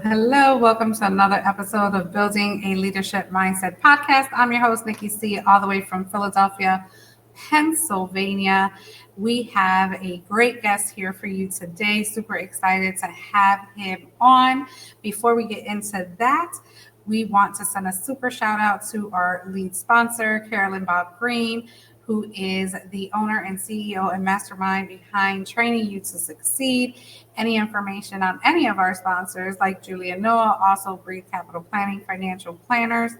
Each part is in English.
Hello. Welcome to another episode of Building a Leadership Mindset podcast. I'm your host, Nikki C., all the way from Philadelphia, Pennsylvania. We have a great guest here for you today. Super excited to have him on. Before we get into that, we want to send a super shout out to our lead sponsor, Carolyn Bob Green, who is the owner and CEO and mastermind behind Training You to Succeed. Any information on any of our sponsors, like Julia Noah, also Breathe Capital Planning, Financial Planners,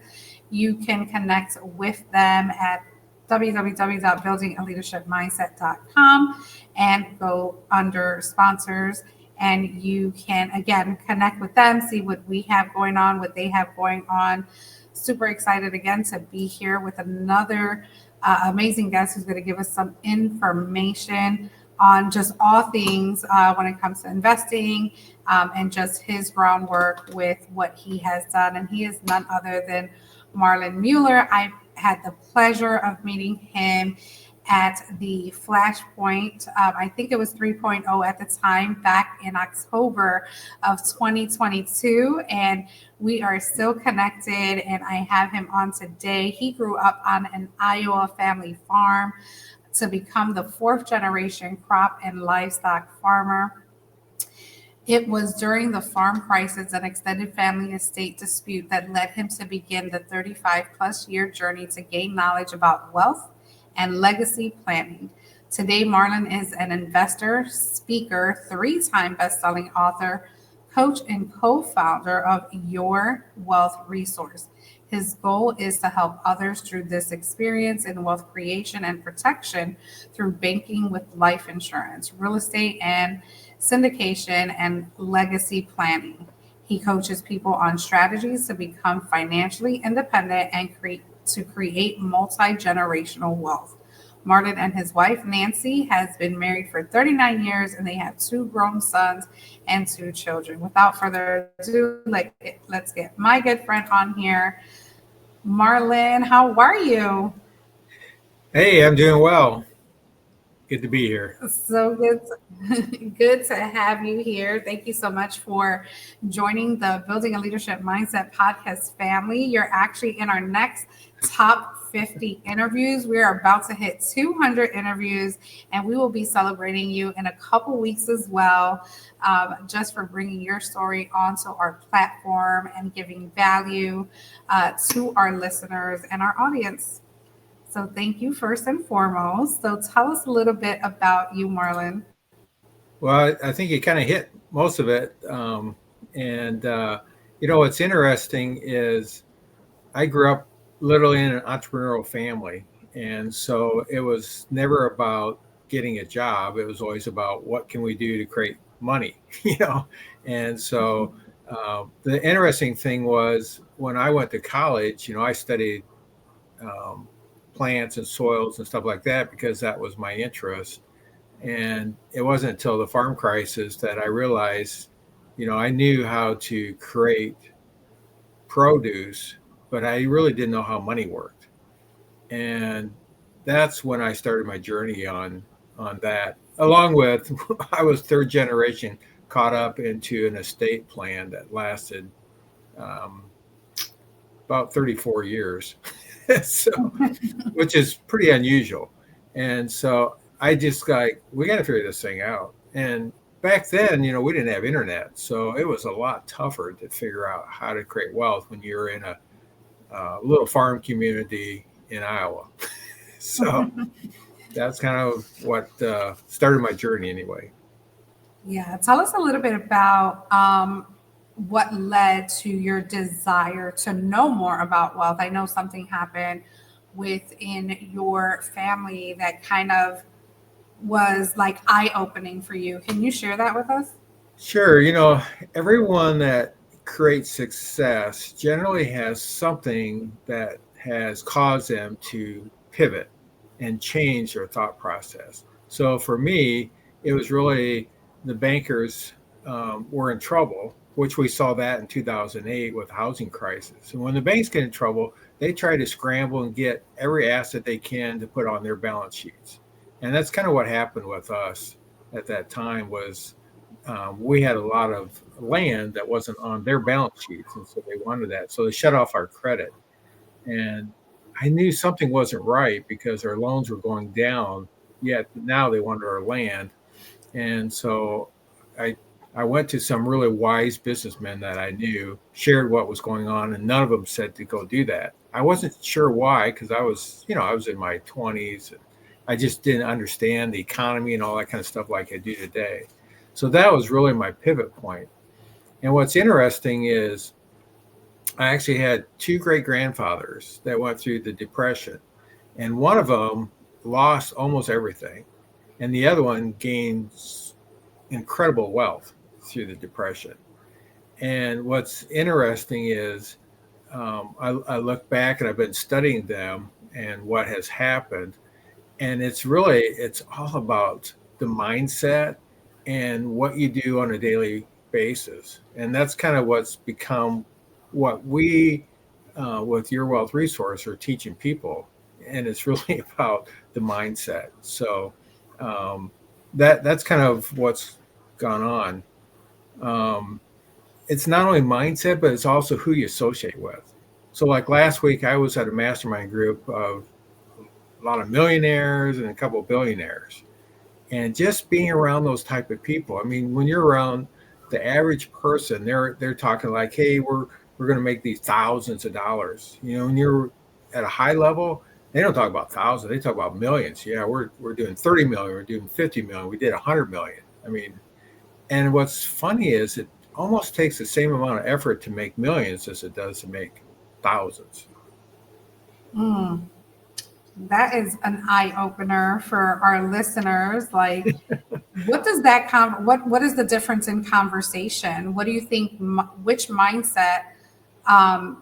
you can connect with them at www.buildingaleadershipmindset.com and go under sponsors. And you can, again, connect with them, see what we have going on, what they have going on. Super excited again to be here with another amazing guest who's going to give us some information on just all things when it comes to investing and just his groundwork with what he has done. And he is none other than Marlon Mueller. I had the pleasure of meeting him at the Flashpoint. I think it was 3.0 at the time, back in October of 2022. And we are still connected, and I have him on today. He grew up on an Iowa family farm to become the fourth generation crop and livestock farmer. It was during the farm crisis and extended family estate dispute that led him to begin the 35 plus year journey to gain knowledge about wealth and legacy planning. Today, Marlon is an investor, speaker, three-time best-selling author, coach, and co-founder of Your Wealth Resource. His goal is to help others through this experience in wealth creation and protection through banking with life insurance, real estate, and syndication and legacy planning. He coaches people on strategies to become financially independent and create multi-generational wealth. Marlon and his wife, Nancy, has been married for 39 years, and they have two grown sons and two children. Without further ado, let's get my good friend on here. Marlon, how are you? Hey, I'm doing well. Good to be here. So good, good to have you here. Thank you so much for joining the Building a Leadership Mindset podcast family. You're actually in our next top 50 interviews. We are about to hit 200 interviews, and we will be celebrating you in a couple weeks as well, just for bringing your story onto our platform and giving value to our listeners and our audience. So thank you first and foremost. So tell us a little bit about you, Marlon. Well, I think you kind of hit most of it. What's interesting is I grew up literally in an entrepreneurial family. And so it was never about getting a job. It was always about what can we do to create money, you know? And so the interesting thing was when I went to college, I studied plants and soils and stuff like that because that was my interest. And it wasn't until the farm crisis that I realized, I knew how to create produce, but I really didn't know how money worked. And that's when I started my journey on that. Along with, I was third generation caught up into an estate plan that lasted about 34 years. So, which is pretty unusual. And so I just we got to figure this thing out. And back then, we didn't have internet. So it was a lot tougher to figure out how to create wealth when you're in a little farm community in Iowa. So that's kind of what started my journey anyway. Yeah, tell us a little bit about what led to your desire to know more about wealth. I know something happened within your family that kind of was like eye-opening for you. Can you share that with us? Sure. Everyone that creates success generally has something that has caused them to pivot and change their thought process. So for me, it was really the bankers were in trouble, which we saw that in 2008 with the housing crisis. And when the banks get in trouble, they try to scramble and get every asset they can to put on their balance sheets. And that's kind of what happened with us at that time was we had a lot of land that wasn't on their balance sheets, and so they wanted that. So they shut off our credit, and I knew something wasn't right because our loans were going down. Yet now they wanted our land, and so I I went to some really wise businessmen that I knew, shared what was going on, and none of them said to go do that. I wasn't sure why because I was in my 20s. And I just didn't understand the economy and all that kind of stuff like I do today. So that was really my pivot point. And what's interesting is I actually had two great grandfathers that went through the Depression, and one of them lost almost everything, and the other one gained incredible wealth through the Depression. And what's interesting is I look back and I've been studying them and what has happened, and it's all about the mindset and what you do on a daily basis, and that's kind of what's become what we with your wealth resource are teaching people, and it's really about the mindset. So that's kind of what's gone on. um, it's not only mindset, but it's also who you associate with. So like last week I was at a mastermind group of a lot of millionaires and a couple of billionaires, and just being around those type of people. I mean, when you're around the average person, they're talking like, hey, we're going to make these thousands of dollars. When you're at a high level, they don't talk about thousands, they talk about millions. Yeah, we're doing 30 million, we're doing 50 million, we did 100 million. I mean, and what's funny is it almost takes the same amount of effort to make millions as it does to make thousands. Mm, that is an eye opener for our listeners. Like, what does that what is the difference in conversation? What do you think? Which mindset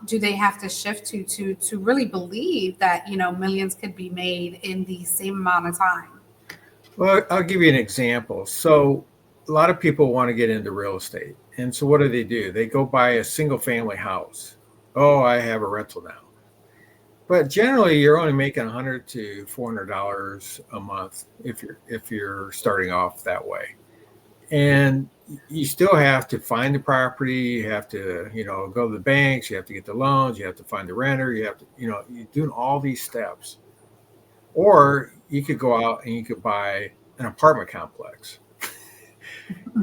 do they have to shift to really believe that millions could be made in the same amount of time? Well, I'll give you an example. So a lot of people want to get into real estate. And so what do? They go buy a single family house. Oh, I have a rental now. But generally you're only making $100 to $400 a month if you're starting off that way. And you still have to find the property, you have to, go to the banks, you have to get the loans, you have to find the renter, you have to, you're doing all these steps. Or you could go out and you could buy an apartment complex,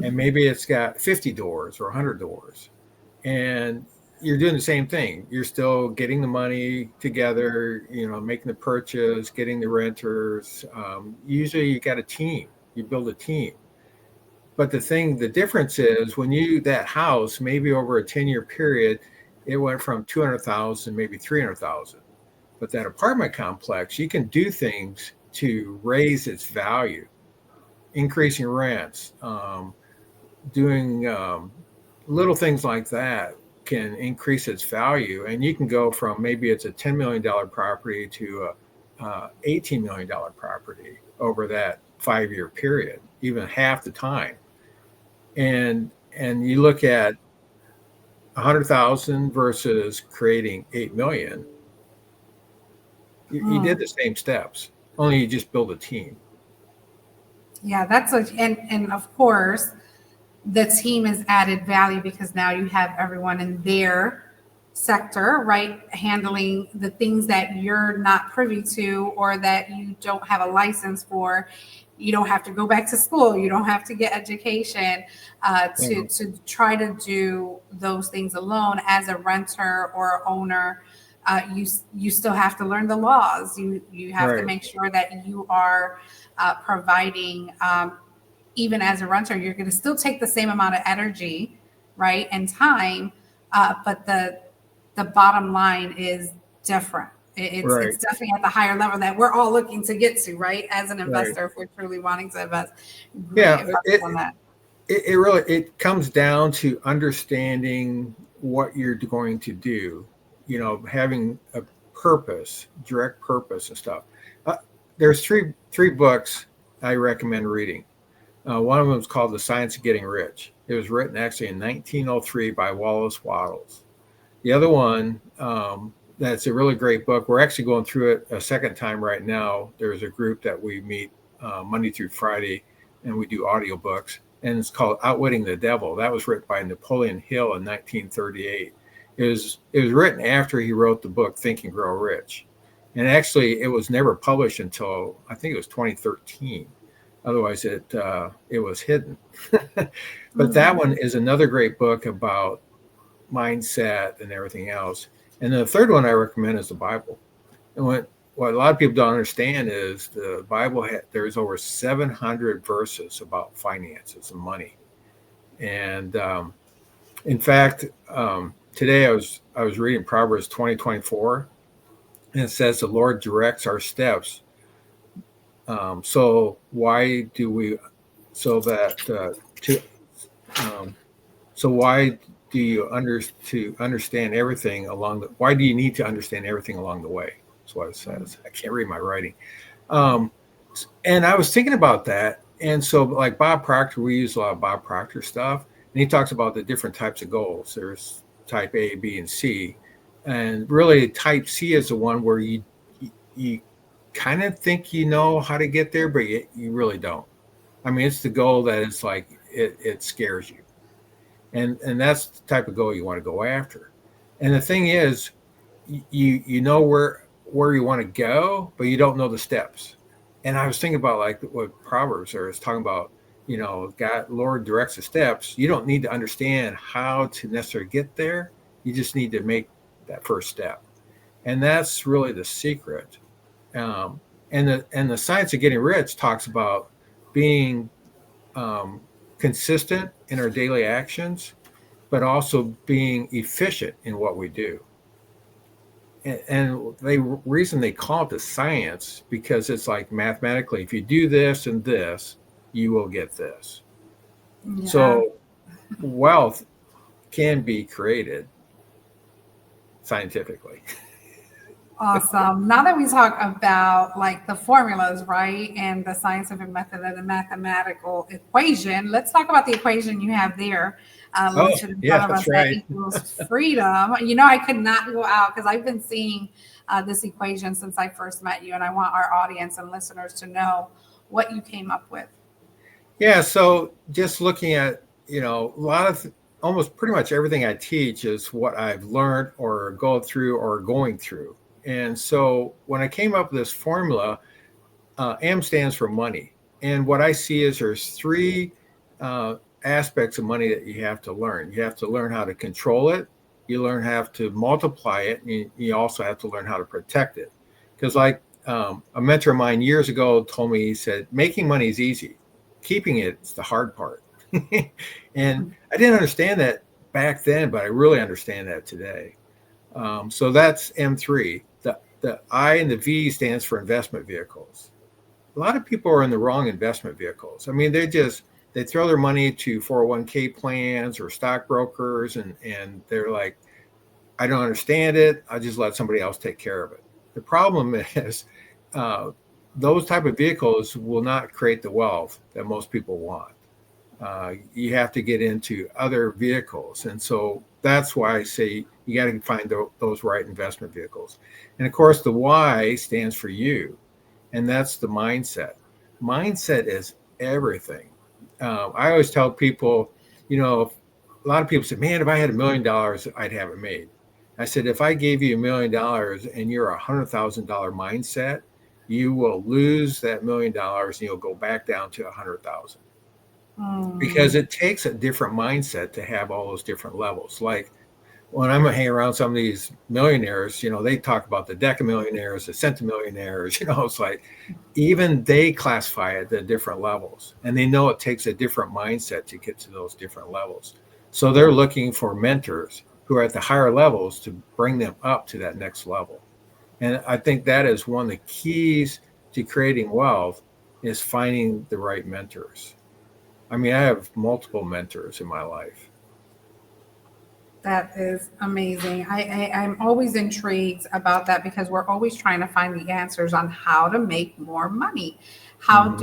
and maybe it's got 50 doors or 100 doors, and you're doing the same thing. You're still getting the money together, making the purchase, getting the renters. Usually you got a team, you build a team. But the difference is when that house, maybe over a 10-year period, it went from 200,000, maybe 300,000. But that apartment complex, you can do things to raise its value, increasing rents, doing little things like that can increase its value. And you can go from maybe it's a $10 million property to a $18 million property over that 5-year period, even half the time. And you look at 100,000 versus creating 8 million, you did Mm. the same steps, only you just build a team. Yeah, and of course the team is added value because now you have everyone in their sector, right, handling the things that you're not privy to or that you don't have a license for. You don't have to go back to school. You don't have to get education to try to do those things alone as a renter or owner. You still have to learn the laws. You have to Right, make sure that you are providing. Even as a renter, you're going to still take the same amount of energy, right, and time, but the bottom line is different. It's right, definitely at the higher level that we're all looking to get to, right? As an right. investor, if we're truly wanting to invest. Great Yeah, advice on that. it really it comes down to understanding what you're going to do, having a purpose, direct purpose and stuff. uh, there's three books I recommend reading. One of them is called The Science of Getting Rich. It was written actually in 1903 by Wallace Wattles. The other one, that's a really great book. We're actually going through it a second time right now. There's a group that we meet Monday through Friday, and we do audiobooks. and it's called Outwitting the Devil. That was written by Napoleon Hill in 1938. It was written after he wrote the book Think and Grow Rich, and actually it was never published until I think it was 2013. Otherwise, it was hidden. But that one is another great book about mindset and everything else. And the third one I recommend is the Bible. And what a lot of people don't understand is the Bible, there's over 700 verses about finances and money. And in fact, today I was reading Proverbs 20:24, and it says the Lord directs our steps. So why do we? So that to so why do you understand everything along the? Why do you need to understand everything along the way? That's what it says. I can't read my writing. And I was thinking about that. And so, like Bob Proctor, we use a lot of Bob Proctor stuff, and he talks about the different types of goals. There's type A, B, and C, and really type C is the one where you kind of think you know how to get there, but you really don't. I mean, it's the goal that it's like it scares you, and that's the type of goal you want to go after. And the thing is, you know where you want to go, but you don't know the steps. And I was thinking about like what Proverbs are. It's talking about, God, Lord directs the steps. You don't need to understand how to necessarily get there. You just need to make that first step, and that's really the secret. And the science of getting rich talks about being consistent in our daily actions, but also being efficient in what we do. And the reason they call it the science, because it's like mathematically, if you do this and this, you will get this. Yeah. So wealth can be created scientifically. Awesome. Now that we talk about like the formulas, right, and the scientific method and the mathematical equation, let's talk about the equation you have there. That's right. That equals freedom. I could not go out because I've been seeing this equation since I first met you, and I want our audience and listeners to know what you came up with. Yeah. So just looking at, a lot of almost pretty much everything I teach is what I've learned or go through or going through. And so when I came up with this formula, M stands for money. And what I see is there's three aspects of money that you have to learn. You have to learn how to control it. You learn how to multiply it. And you also have to learn how to protect it. Because like a mentor of mine years ago told me, he said, making money is easy. Keeping it's the hard part. And I didn't understand that back then, but I really understand that today. So that's M3. The I and the V stands for investment vehicles. A lot of people are in the wrong investment vehicles. I mean, they throw their money to 401k plans or stockbrokers, and they're like, I don't understand it. I'll just let somebody else take care of it. The problem is those type of vehicles will not create the wealth that most people want. You have to get into other vehicles. And so that's why I say you got to find those right investment vehicles. And of course, the Y stands for you. And that's the mindset. Mindset is everything. I always tell people, a lot of people say, man, if I had $1 million, I'd have it made. I said, if I gave you $1 million and you're $100,000 mindset, you will lose that $1 million and you'll go back down to 100,000. Because it takes a different mindset to have all those different levels. Like when I'm hanging around some of these millionaires, they talk about the decamillionaires, the centimillionaires, it's like even they classify it at different levels, and they know it takes a different mindset to get to those different levels. So they're looking for mentors who are at the higher levels to bring them up to that next level. And I think that is one of the keys to creating wealth, is finding the right mentors. I mean, I have multiple mentors in my life. That is amazing. I'm always intrigued about that because we're always trying to find the answers on how to make more money. How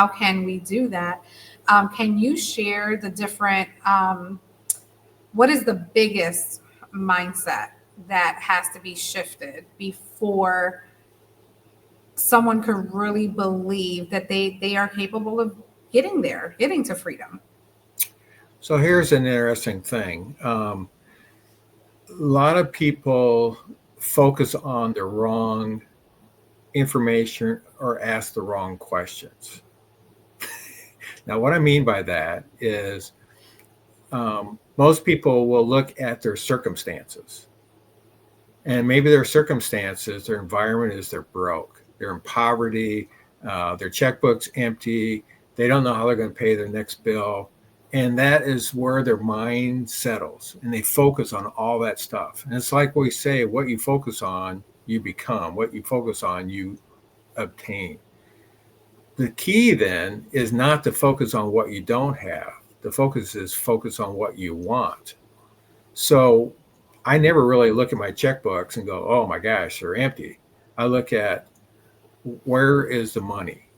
can we do that? Can you share the different, what is the biggest mindset that has to be shifted before someone could really believe that they are capable of getting there, getting to freedom. So here's an interesting thing. A lot of people focus on the wrong information or ask the wrong questions. Now, what I mean by that is most people will look at their circumstances. And maybe their circumstances, their environment is they're broke, they're in poverty, their checkbook's empty, they don't know how they're going to pay their next bill. And that is where their mind settles and they focus on all that stuff. And it's like we say, what you focus on, you become. What you focus on, you obtain. The key then is not to focus on what you don't have. The focus is focus on what you want. So I never really look at my checkbooks and go, oh my gosh, they're empty. I look at where is the money?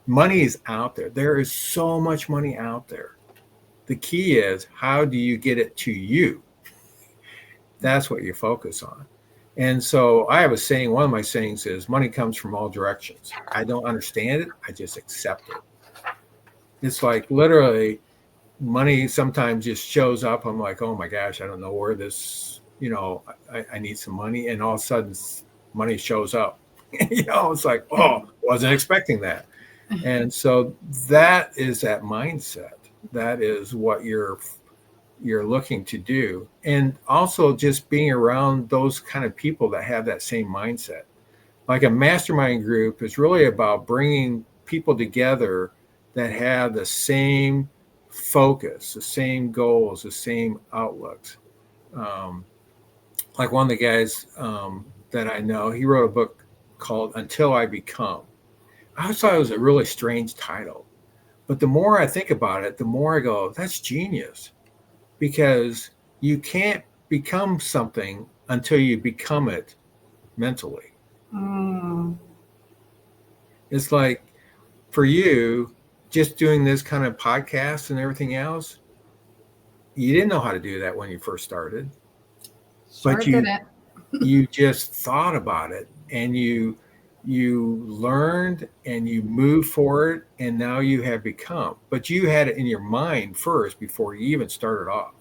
Money is out there. There is so much money out there. The key is how do you get it to you? That's what you focus on. And so I have a saying, one of my sayings is money comes from all directions. I don't understand it. I just accept it. It's like literally money sometimes just shows up. I'm like, oh my gosh, I don't know where this, I need some money. And all of a sudden money shows up. It's like, oh, wasn't expecting that. And so that is that mindset. That is what you're looking to do. And also just being around those kind of people that have that same mindset. Like a mastermind group is really about bringing people together that have the same focus, the same goals, the same outlooks. Like one of the guys that I know, he wrote a book called Until I Become. I always thought it was a really strange title. But the more I think about it, the more I go, that's genius. Because you can't become something until you become it mentally. It's like for you, just doing this kind of podcast and everything else, you didn't know how to do that when you first started. Sure But didn't. you just thought about it and you learned and you moved forward and now you have become. But you had it in your mind first before you even started off.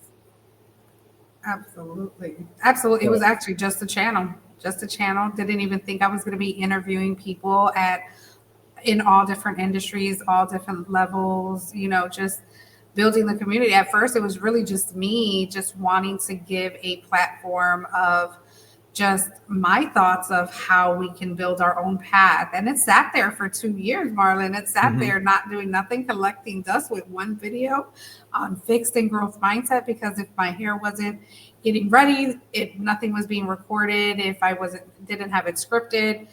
Absolutely. Absolutely. It was actually just a channel. Just a channel. Didn't even think I was going to be interviewing people in all different industries, all different levels, just building the community. At first, it was really just me just wanting to give a platform of just my thoughts of how we can build our own path. And it sat there for 2 years, Marlon. It sat there not doing nothing, collecting dust with one video on fixed and growth mindset, because if my hair wasn't getting ready, if nothing was being recorded, if I didn't have it scripted,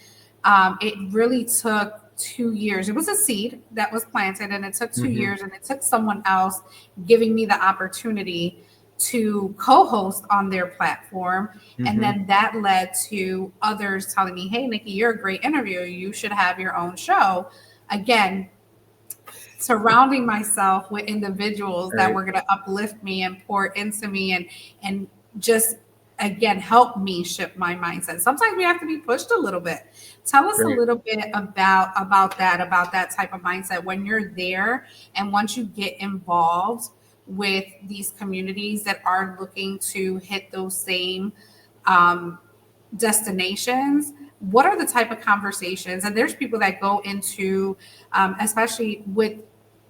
it really took 2 years. It was a seed that was planted and it took 2 years, and it took someone else giving me the opportunity to co-host on their platform. And then that led to others telling me, hey, Nikki, you're a great interviewer. You should have your own show. Again, surrounding myself with individuals that were going to uplift me and pour into me and just, again, help me shift my mindset. Sometimes we have to be pushed a little bit. Tell us a little bit about that type of mindset when you're there and once you get involved with these communities that are looking to hit those same destinations. What are the type of conversations? And there's people that go into, especially with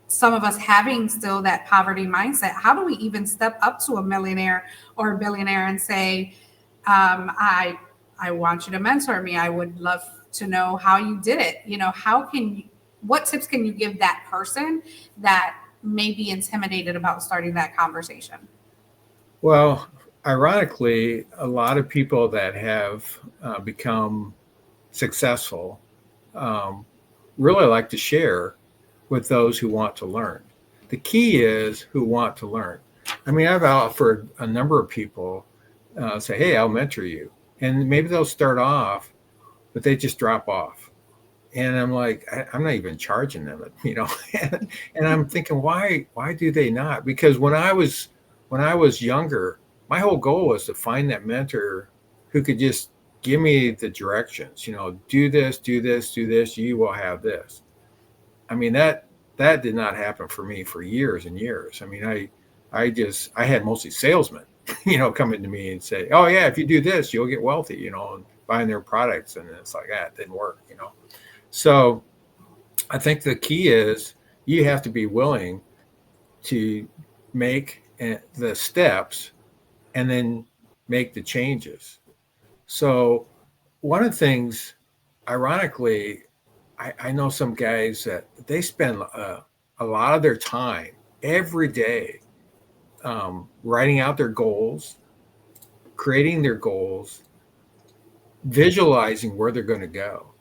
some of us having still that poverty mindset, how do we even step up to a millionaire or a billionaire and say, I want you to mentor me. I would love to know how you did it. What tips can you give that person that may be intimidated about starting that conversation? Well, ironically, a lot of people that have become successful really like to share with those who want to learn. The key is who want to learn. I mean, I've offered a number of people say, hey, I'll mentor you. And maybe they'll start off, but they just drop off. And I'm like, I'm not even charging them, and I'm thinking, why do they not? Because when I was younger, my whole goal was to find that mentor who could just give me the directions, do this, do this, do this, you will have this. I mean, that that did not happen for me for years and years. I mean, I had mostly salesmen, coming to me and say, oh yeah, if you do this, you'll get wealthy, and buying their products. And it's like, it didn't work. So I think the key is you have to be willing to make the steps and then make the changes. So one of the things, ironically, I know some guys that they spend a lot of their time every day writing out their goals, creating their goals, visualizing where they're going to go.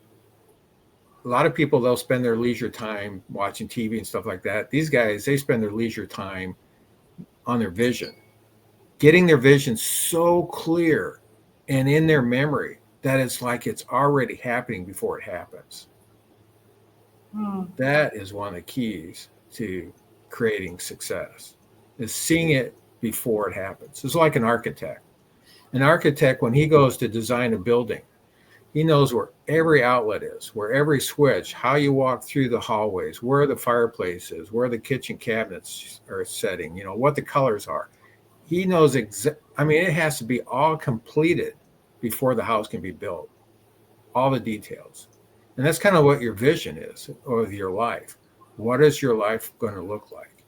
A lot of people, they'll spend their leisure time watching TV and stuff like that. These guys, they spend their leisure time on their vision, getting their vision so clear and in their memory that it's like it's already happening before it happens. That is one of the keys to creating success, is seeing it before it happens. It's like an architect. An architect, when he goes to design a building, he knows where every outlet is, where every switch, how you walk through the hallways, where the fireplace is, where the kitchen cabinets are setting, what the colors are. He knows it has to be all completed before the house can be built, all the details. And that's kind of what your vision is of your life. What is your life going to look like?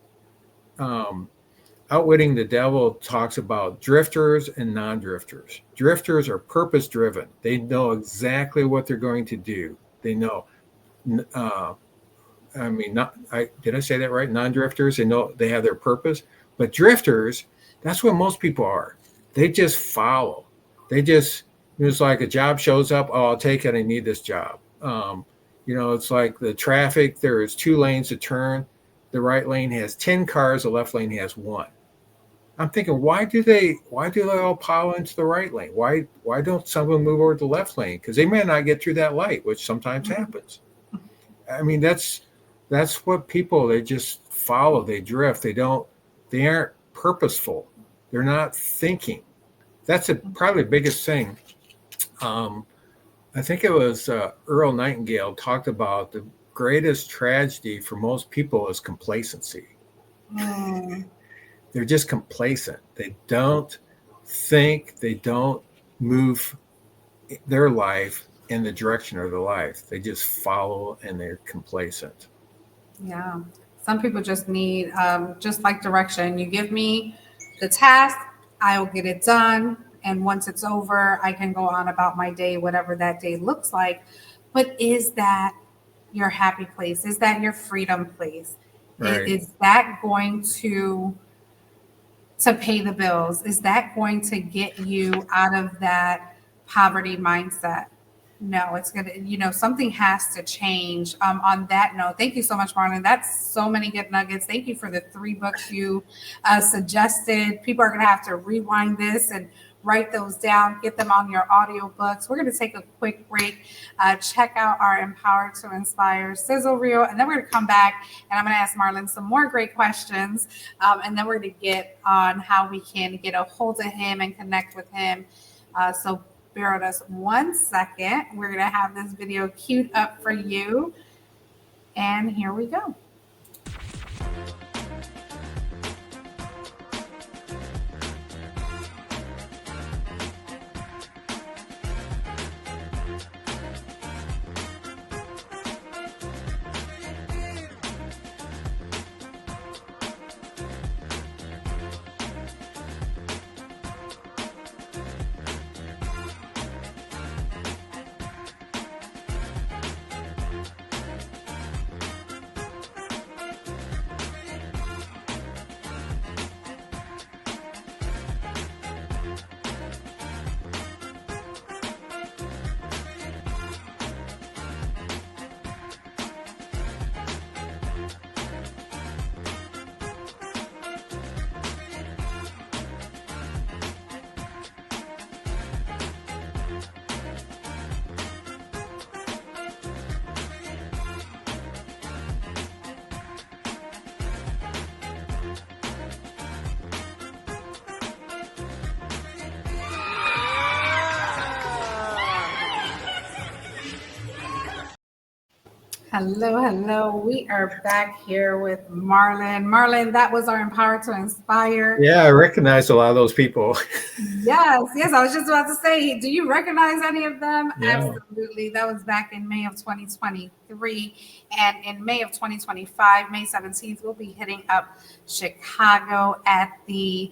Outwitting the Devil talks about drifters and non-drifters. Drifters are purpose-driven. They know exactly what they're going to do. They know. Did I say that right? Non-drifters, they know they have their purpose. But drifters, that's what most people are. They just follow. It's like a job shows up. Oh, I'll take it. I need this job. It's like the traffic. There is 2 lanes to turn. The right lane has 10 cars. The left lane has 1. I'm thinking, why do they all pile into the right lane? Why don't someone move over to the left lane? Because they may not get through that light, which sometimes happens. I mean, that's what people, they just follow, they drift. They aren't purposeful. They're not thinking. That's probably the biggest thing. I think it was Earl Nightingale talked about the greatest tragedy for most people is complacency. They're just complacent. They don't think, they don't move their life in the direction of their life. They just follow and they're complacent. Yeah. Some people just need just like direction. You give me the task, I'll get it done. And once it's over, I can go on about my day, whatever that day looks like. But is that your happy place? Is that your freedom place? Right. Is that going to pay the bills? Is that going to get you out of that poverty mindset? No, it's going to, something has to change. On that note, thank you so much, Marlon. That's so many good nuggets. Thank you for the 3 books you suggested. People are going to have to rewind this and write those down, get them on your audiobooks. We're going to take a quick break, check out our Empower to Inspire sizzle reel, and then we're going to come back and I'm going to ask Marlon some more great questions. And then we're going to get on how we can get a hold of him and connect with him. So bear with us 1 second. We're going to have this video queued up for you. And here we go. Hello, hello. We are back here with Marlon. Marlon, that was our Empower to Inspire. Yeah, I recognize a lot of those people. Yes, yes. I was just about to say, do you recognize any of them? Yeah. Absolutely. That was back in May of 2023. And in May of 2025, May 17th, we'll be hitting up Chicago at the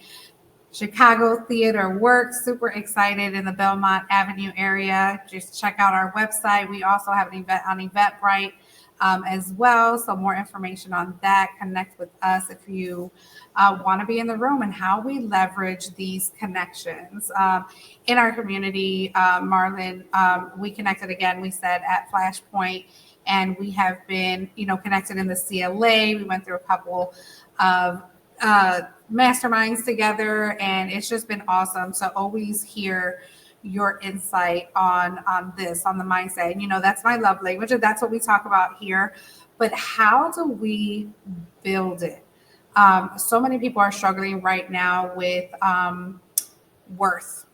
Chicago Theater Works. Super excited in the Belmont Avenue area. Just check out our website. We also have an event on Eventbrite as well. So more information on that. Connect with us if you want to be in the room and how we leverage these connections in our community. Marlon, we connected again. We said at Flashpoint, and we have been, connected in the CLA. We went through a couple of masterminds together, and it's just been awesome to always hear your insight on this, on the mindset. And that's my love language, and that's what we talk about here. But how do we build it? So many people are struggling right now with worth,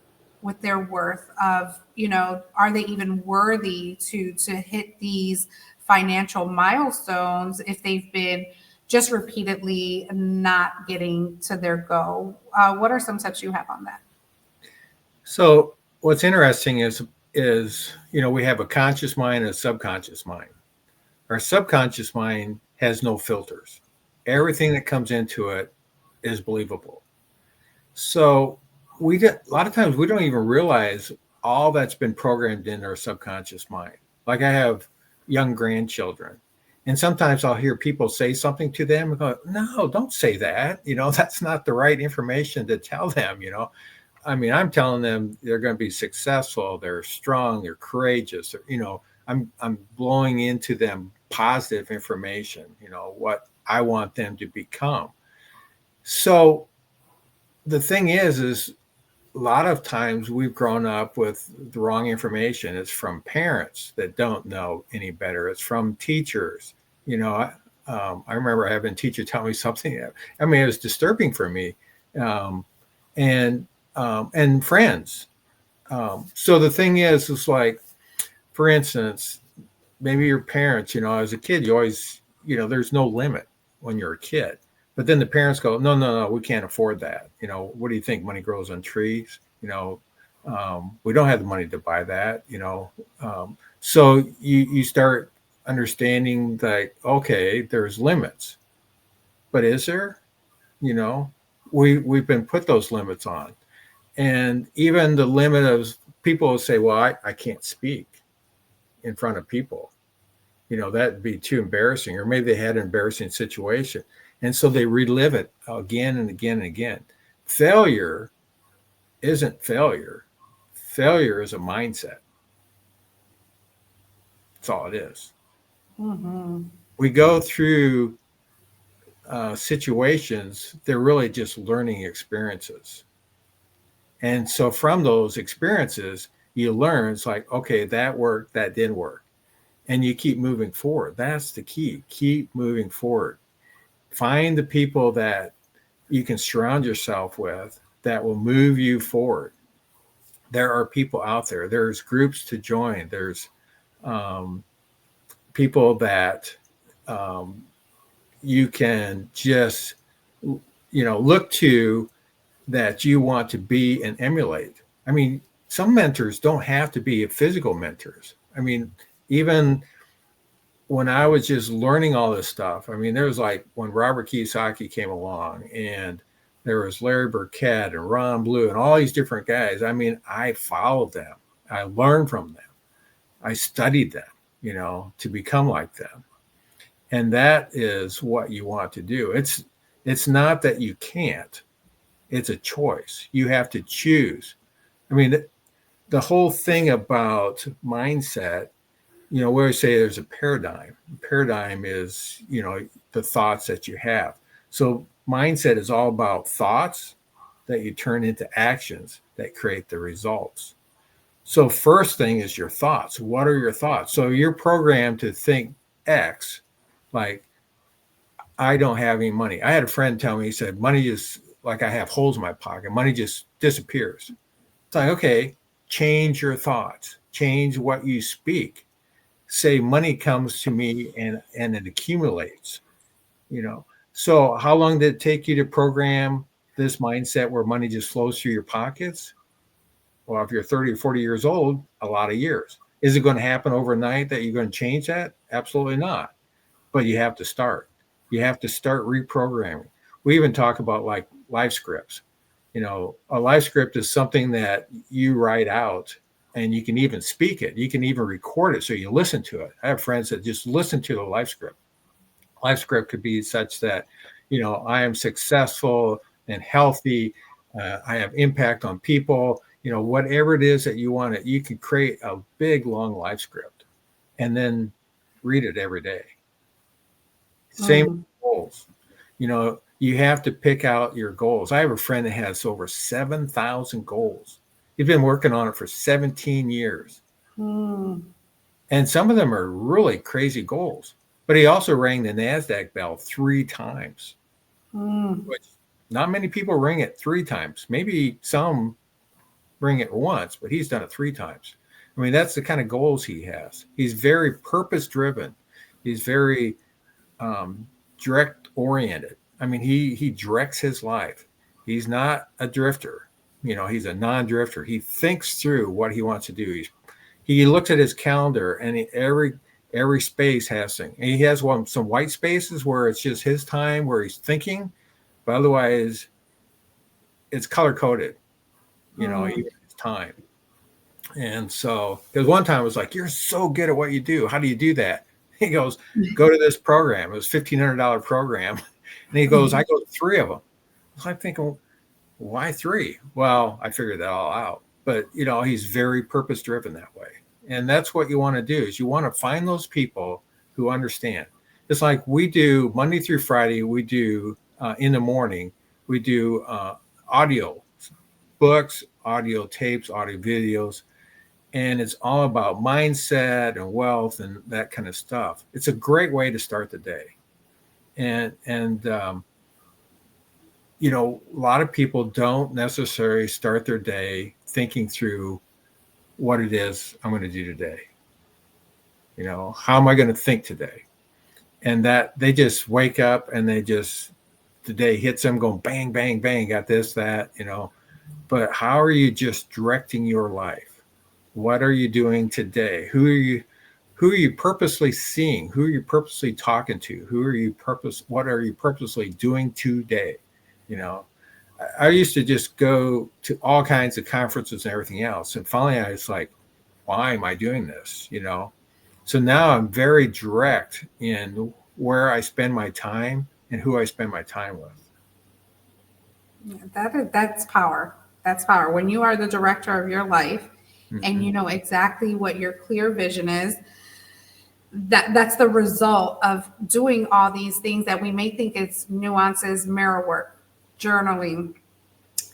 with their worth of, are they even worthy to hit these financial milestones if they've been just repeatedly not getting to their goal? What are some tips you have on that? So what's interesting is we have a conscious mind and a subconscious mind. Our subconscious mind has no filters. Everything that comes into it is believable. So a lot of times we don't even realize all that's been programmed in our subconscious mind. Like I have young grandchildren, and sometimes I'll hear people say something to them and go, no, don't say that. That's not the right information to tell them. I mean, I'm telling them they're going to be successful, they're strong, they're courageous. I'm blowing into them positive information, what I want them to become. So the thing is a lot of times we've grown up with the wrong information. It's from parents that don't know any better. It's from teachers. I remember having a teacher tell me something. It was disturbing for me, and friends. So the thing is, it's like, for instance, maybe your parents. As a kid, you always, there's no limit when you're a kid. But then the parents go, no, no, no, we can't afford that. What do you think? Money grows on trees. We don't have the money to buy that. So you start understanding that, okay, there's limits, but is there? We've been put those limits on, and even the limit of people will say, well, I can't speak in front of people. That'd be too embarrassing, or maybe they had an embarrassing situation. And so they relive it again and again and again. Failure isn't failure. Failure is a mindset. That's all it is. Mm-hmm. We go through situations, they're really just learning experiences. And so from those experiences, you learn, it's like, okay, that worked, that didn't work. And you keep moving forward. That's the key. Keep moving forward. Find the people that you can surround yourself with that will move you forward. There are people out there. There's groups to join. There's people that you can just, look to, that you want to be and emulate. I mean, some mentors don't have to be physical mentors. I mean, even when I was just learning all this stuff, there was like when Robert Kiyosaki came along, and there was Larry Burkett and Ron Blue and all these different guys. I followed them. I learned from them. I studied them, to become like them. And that is what you want to do. It's not that you can't. It's a choice. You have to choose. The whole thing about mindset, we always say there's a paradigm. Paradigm is, the thoughts that you have. So mindset is all about thoughts that you turn into actions that create the results. So first thing is your thoughts. What are your thoughts? So you're programmed to think X, like, I don't have any money. I had a friend tell me, he said, money just, like, I have holes in my pocket. Money just disappears. It's like, okay, change your thoughts. Change what you speak. say money comes to me and it accumulates, you know. So how long did it take you to program this mindset where money just flows through your pockets? Well, if you're 30 or 40 years old, a lot of years. Is it going to happen overnight that you're going to change that? Absolutely not. But you have to start. You have to start reprogramming. We even talk about like life scripts. You know, a life script is something that you write out and you can even speak it. You can even record it so you listen to it. I have friends that just listen to the life script. Life script could be such that, you know, I am successful and healthy. I have impact on people. You know, whatever it is that you want it, you can create a big, long life script and then read it every day. Same Mm. goals. You know, you have to pick out your goals. I have a friend that has over 7,000 goals. He's been working on it for 17 years. Mm. And some of them are really crazy goals. But he also rang the NASDAQ bell 3 times, Mm. which not many people ring it 3 times. Maybe some ring it once, but he's done it 3 times. I mean, that's the kind of goals he has. He's very purpose driven. He's very direct oriented. I mean, he directs his life. He's not a drifter. You know, he's a non-drifter. He thinks through what he wants to do. He looks at his calendar, and every space has thing. And he has some white spaces where it's just his time, where he's thinking, but otherwise, it's color coded. You know, Mm. even his time. And so, because one time I was like, "You're so good at what you do. How do you do that?" He goes, "Go to this program. It was $1,500 program." And he goes, "I go to 3 of them." So I'm thinking, why 3? Well, I figured that all out. But you know, he's very purpose driven that way. And that's what you want to do is you want to find those people who understand. It's like we do Monday through Friday, we do in the morning, we do audio books, audio tapes, audio videos, and it's all about mindset and wealth and that kind of stuff. It's a great way to start the day. And you know, a lot of people don't necessarily start their day thinking through what it is I'm going to do today. You know, how am I going to think today? And that they just wake up and the day hits them going bang, bang, bang, got this, that, you know. But how are you just directing your life? What are you doing today? Who are you purposely seeing? Who are you purposely talking to? What are you purposely doing today? You know, I used to just go to all kinds of conferences and everything else. And finally I was like, why am I doing this? You know? So now I'm very direct in where I spend my time and who I spend my time with. Yeah, that's power. That's power. When you are the director of your life and Mm-hmm. you know exactly what your clear vision is, that's the result of doing all these things that we may think it's nuances, mirror work, journaling,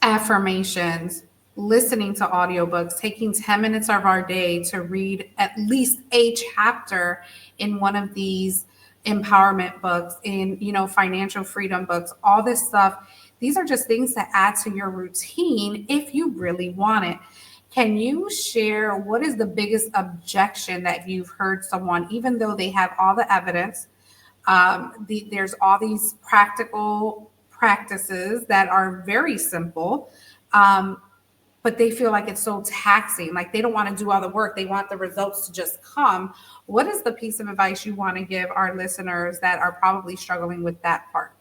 affirmations, listening to audiobooks, taking 10 minutes of our day to read at least a chapter in one of these empowerment books, in, you know, financial freedom books, all this stuff. These are just things to add to your routine if you really want it. Can you share what is the biggest objection that you've heard someone, even though they have all the evidence, there's all these practical practices that are very simple, um, but they feel like it's so taxing. Like they don't want to do all the work. They want the results to just come. What is the piece of advice you want to give our listeners that are probably struggling with that part?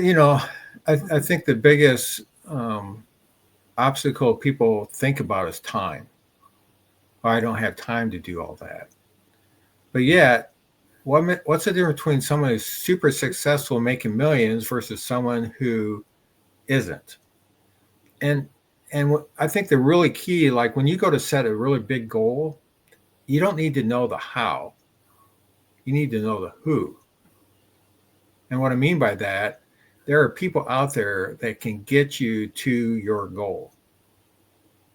You know, I think the biggest obstacle people think about is time. Oh, I don't have time to do all that. But yet, what's the difference between someone who's super successful making millions versus someone who isn't? And I think the really key, like when you go to set a really big goal, you don't need to know the how. You need to know the who. And what I mean by that, there are people out there that can get you to your goal.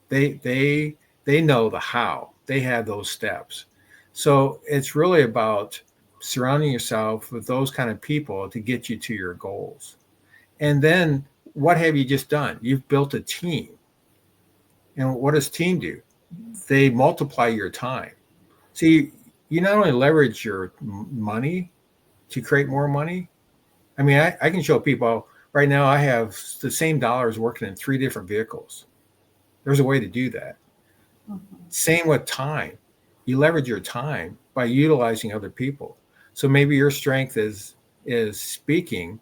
They know the how. They have those steps. So it's really about surrounding yourself with those kind of people to get you to your goals. And then what have you just done? You've built a team. And what does team do? they multiply your time. See, you not only leverage your money to create more money. I mean, I can show people right now, I have the same dollars working in 3 different vehicles. There's a way to do that. Same with time. You leverage your time by utilizing other people. So maybe your strength is speaking,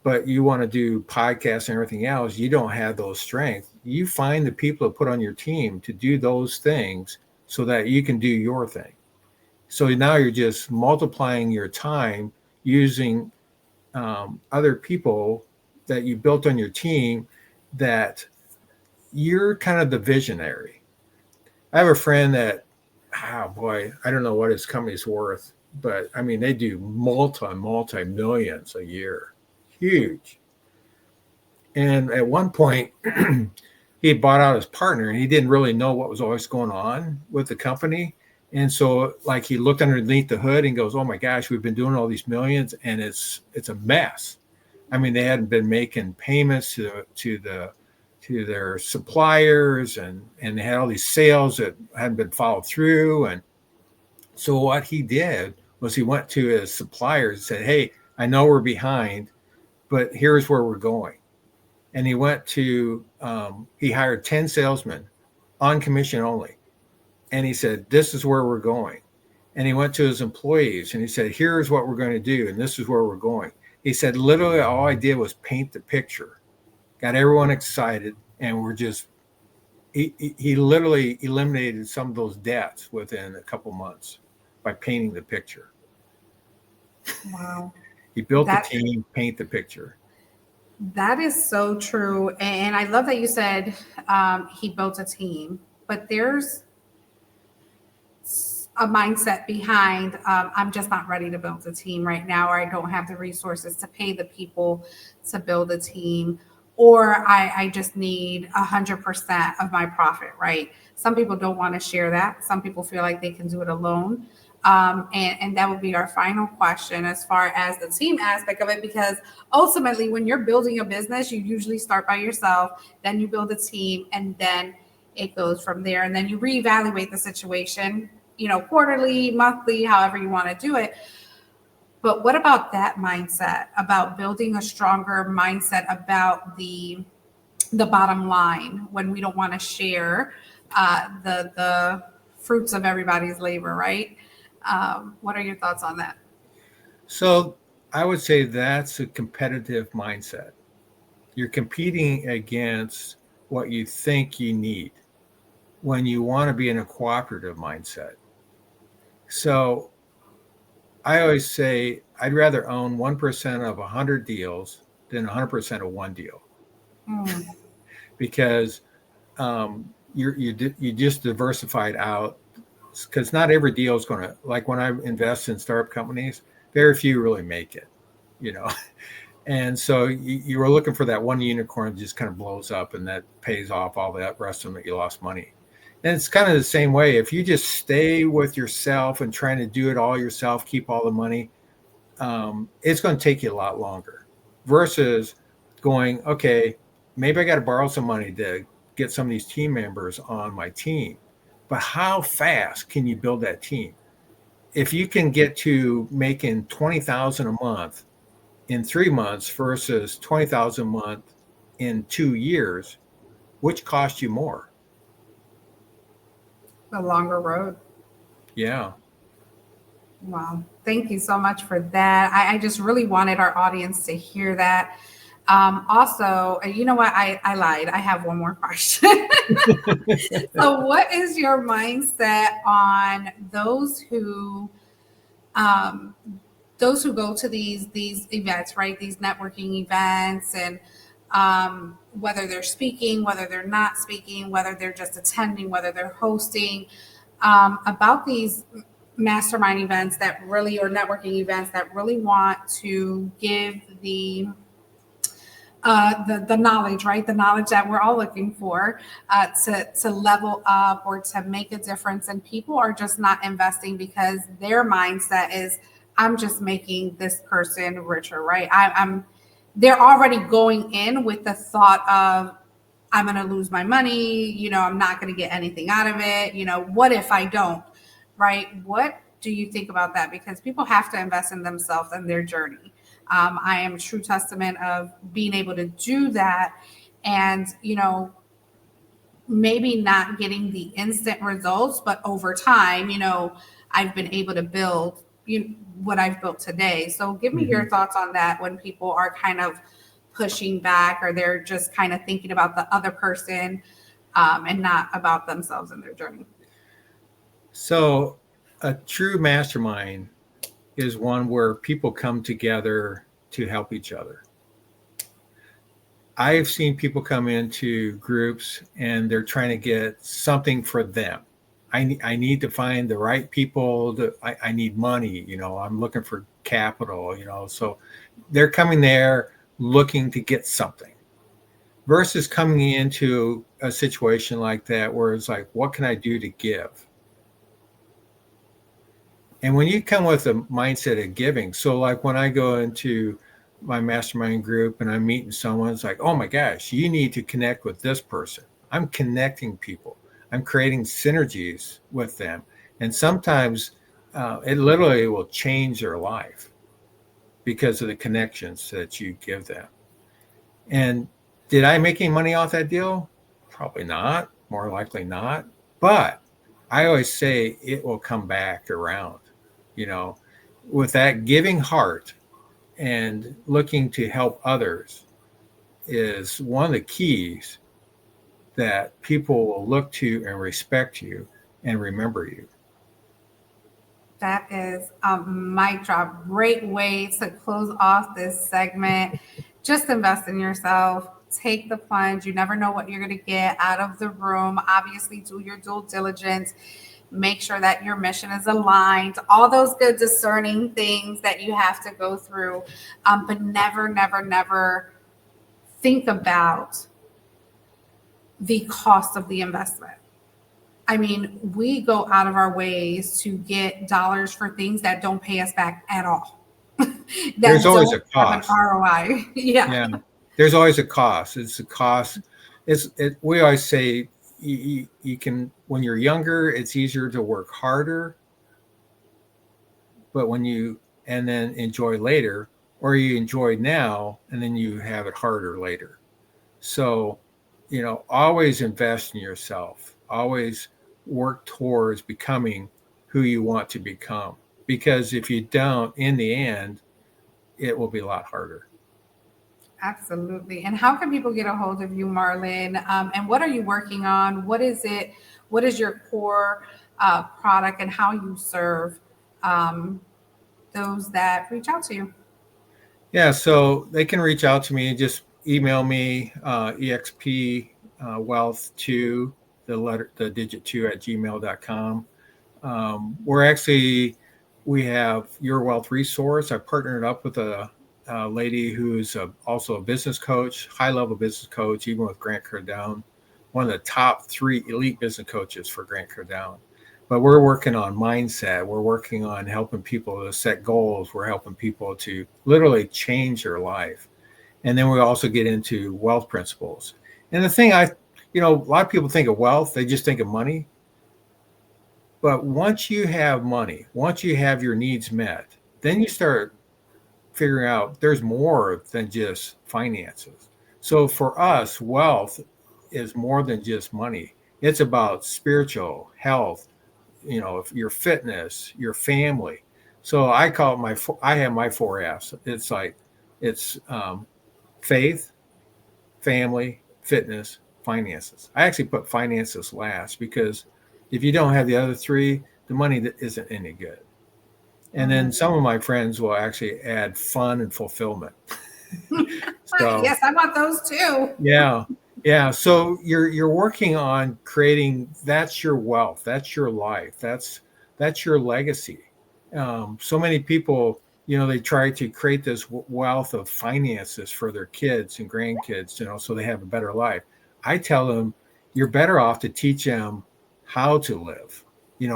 but you want to do podcasts and everything else. You don't have those strengths. You find the people to put on your team to do those things so that you can do your thing. So now you're just multiplying your time using other people that you built on your team, that you're kind of the visionary. I have a friend that, oh boy, I don't know what his company's worth, but I mean, they do multi millions a year, huge. And at one point, he had bought out his partner, and he didn't really know what was always going on with the company. And so, like, he looked underneath the hood and goes, "Oh my gosh, we've been doing all these millions, and it's a mess." I mean, they hadn't been making payments to their suppliers, and they had all these sales that hadn't been followed through. And so what he did was he went to his suppliers and said, "Hey, I know we're behind, but here's where we're going." And he went to he hired 10 salesmen on commission only, and he said, "This is where we're going." And he went to his employees and he said, "Here's what we're going to do, and this is where we're going." He said, "Literally, all I did was paint the picture, got everyone excited, and we're just." He literally eliminated some of those debts within a couple months by painting the picture. Wow. He built the team, paint the picture. That is so true. And I love that you said he built a team, but there's a mindset behind I'm just not ready to build a team right now, or I don't have the resources to pay the people to build a team, or I just need 100% of my profit, right? Some people don't want to share that. Some people feel like they can do it alone. And that would be our final question as far as the team aspect of it, because ultimately when you're building a business, you usually start by yourself, then you build a team, and then it goes from there. And then you reevaluate the situation, quarterly, monthly, however you want to do it. But what about that mindset, about building a stronger mindset about the bottom line when we don't want to share the fruits of everybody's labor, right? What are your thoughts on that? So I would say that's a competitive mindset. You're competing against what you think you need when you want to be in a cooperative mindset. So I always say I'd rather own 1% of 100 deals than 100% of one deal, because you just diversified out, because not every deal is going to, like when I invest in startup companies, very few really make it, and so you were looking for that one unicorn that just kind of blows up and that pays off all that rest of them that you lost money. And it's kind of the same way. If you just stay with yourself and trying to do it all yourself, keep all the money, it's going to take you a lot longer versus going, okay, maybe I got to borrow some money to get some of these team members on my team. But how fast can you build that team? If you can get to making $20,000 a month in 3 months versus $20,000 a month in 2 years, which cost you more? A longer road. Yeah. Wow. Thank you so much for that. I just really wanted our audience to hear that. Also, you know what? I lied. I have one more question. So what is your mindset on those who go to these events, right? These networking events, and whether they're speaking, whether they're not speaking, whether they're just attending, whether they're hosting, about these mastermind events that really, or networking events that really want to give the knowledge, right? The knowledge that we're all looking for to level up or to make a difference. And people are just not investing because their mindset is, I'm just making this person richer, right? They're already going in with the thought of, I'm going to lose my money. I'm not going to get anything out of it. What if I don't? Right? What do you think about that? Because people have to invest in themselves and their journey. I am a true testament of being able to do that. And, maybe not getting the instant results, but over time, I've been able to build what I've built today. So give me your thoughts on that when people are kind of pushing back, or they're just kind of thinking about the other person and not about themselves and their journey. So a true mastermind is one where people come together to help each other. I've seen people come into groups and they're trying to get something for them. I need to find the right people. I need money. I'm looking for capital. So they're coming there looking to get something, versus coming into a situation like that where it's like, what can I do to give? And when you come with a mindset of giving, so like when I go into my mastermind group and I'm meeting someone, it's like, oh my gosh, you need to connect with this person. I'm connecting people. I'm creating synergies with them. And sometimes it literally will change their life because of the connections that you give them. And did I make any money off that deal? Probably not, more likely not. But I always say it will come back around, with that giving heart and looking to help others is one of the keys that people will look to and respect you and remember you. That is a mic drop. Great way to close off this segment. Just invest in yourself. Take the plunge. You never know what you're going to get out of the room. Obviously, do your due diligence. Make sure that your mission is aligned. All those good discerning things that you have to go through. But never, never, never think about the cost of the investment. I mean, we go out of our ways to get dollars for things that don't pay us back at all. There's always a Have an cost. ROI. Yeah. There's always a cost. It's a cost. We always say you can, when you're younger, it's easier to work harder, but and then enjoy later, or you enjoy now and then you have it harder later. So, always invest in yourself. Always work towards becoming who you want to become. Because if you don't, in the end, it will be a lot harder. Absolutely. And how can people get a hold of you, Marlon? And what are you working on? What is it? What is your core product, and how you serve those that reach out to you? Yeah, so they can reach out to me. Just email me, exp wealth 2, the digit 2 at gmail.com. We have Your Wealth Resource. I partnered up with a lady who's also a business coach, high-level business coach, even with Grant Cardone, one of the top 3 elite business coaches for Grant Cardone. But we're working on mindset. We're working on helping people to set goals. We're helping people to literally change their life. And then we also get into wealth principles. And the thing a lot of people think of wealth, they just think of money. But once you have money, once you have your needs met, then you start figuring out there's more than just finances. So for us, wealth is more than just money. It's about spiritual health, your fitness, your family. So I call it I have my 4 F's. It's faith, family, fitness, finances. I actually put finances last because if you don't have the other 3, the money isn't any good. And then some of my friends will actually add fun and fulfillment. So, yes, I want those too. Yeah. So you're working on creating, that's your wealth, that's your life, that's your legacy. So many people, they try to create this wealth of finances for their kids and grandkids, so they have a better life. I tell them, you're better off to teach them how to live,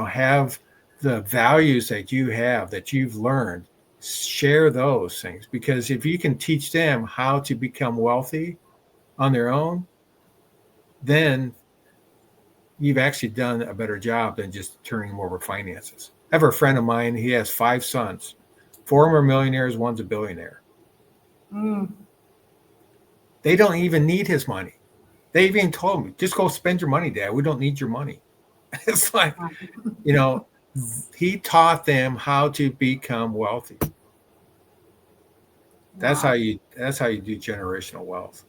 have the values that you have, that you've learned, share those things. Because if you can teach them how to become wealthy on their own, then you've actually done a better job than just turning them over finances. I have a friend of mine, he has 5 sons. 4 of them are millionaires, one's a billionaire. Mm. They don't even need his money. They even told me, just go spend your money, Dad. We don't need your money. It's like, you know, he taught them how to become wealthy. That's how Wow. you do generational wealth.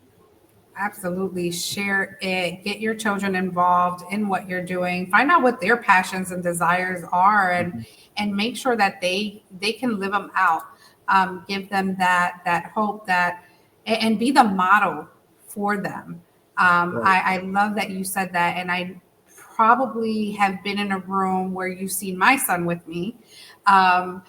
Absolutely. Share it. Get your children involved in what you're doing. Find out what their passions and desires are, Mhm. and make sure that they can live them out. Give them that hope, that and be the model for them. Right. I love that you said that, and I probably have been in a room where you've seen my son with me, and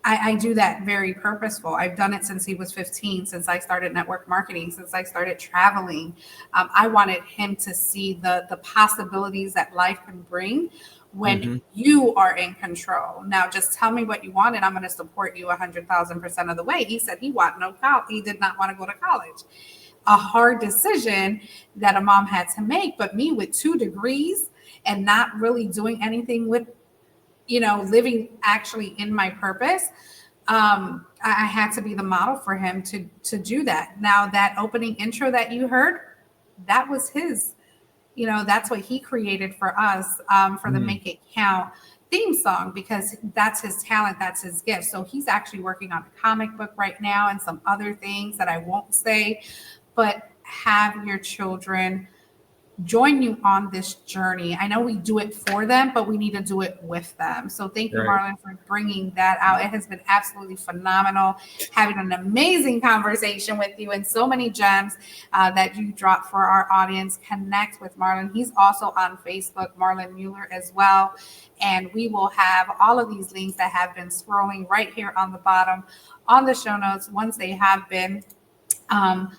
I do that very purposeful. I've done it since he was 15, since I started network marketing, since I started traveling. I wanted him to see the possibilities that life can bring when Mm-hmm. you are in control. Now, just tell me what you want, and I'm going to support you 100,000% of the way. He said he wanted no college. He did not want to go to college. A hard decision that a mom had to make, but me with 2 degrees and not really doing anything with, living actually in my purpose. I had to be the model for him to do that. Now, that opening intro that you heard, that was his. That's what he created for us, for the Mm. Make It Count theme song, because that's his talent, that's his gift. So he's actually working on a comic book right now and some other things that I won't say, but have your children join you on this journey. I know we do it for them, but we need to do it with them. So thank you, Right. Marlon, for bringing that out. It has been absolutely phenomenal having an amazing conversation with you, and so many gems that you dropped for our audience. Connect with Marlon. He's also on Facebook, Marlon Mueller as well. And we will have all of these links that have been scrolling right here on the bottom on the show notes once they have been um,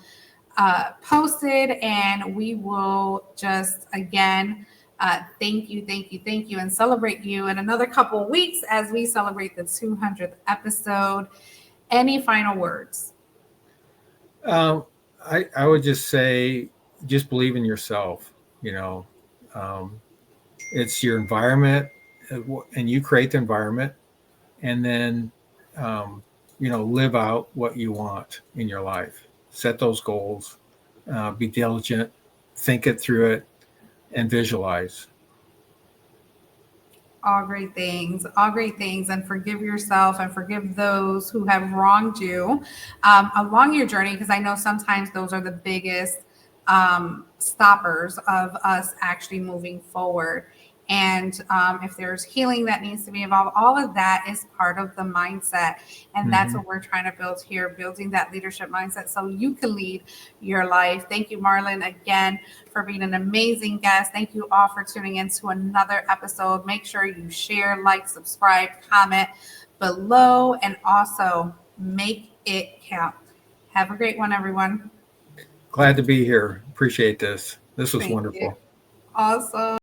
posted, and we will just again thank you, and celebrate you in another couple of weeks as we celebrate the 200th episode. Any final words? Um, I would just say, just believe in yourself. You know, um, it's your environment, and you create the environment, and then um, live out what you want in your life. Set those goals. Be diligent. Think it through it, and visualize. All great things, and forgive yourself and forgive those who have wronged you along your journey, because I know sometimes those are the biggest stoppers of us actually moving forward. And if there's healing that needs to be involved, all of that is part of the mindset. And that's Mm-hmm. what we're trying to build here, building that leadership mindset so you can lead your life. Thank you, Marlon, again, for being an amazing guest. Thank you all for tuning in to another episode. Make sure you share, like, subscribe, comment below, and also make it count. Have a great one, everyone. Glad to be here. Appreciate this. This was Thank you. wonderful. Awesome.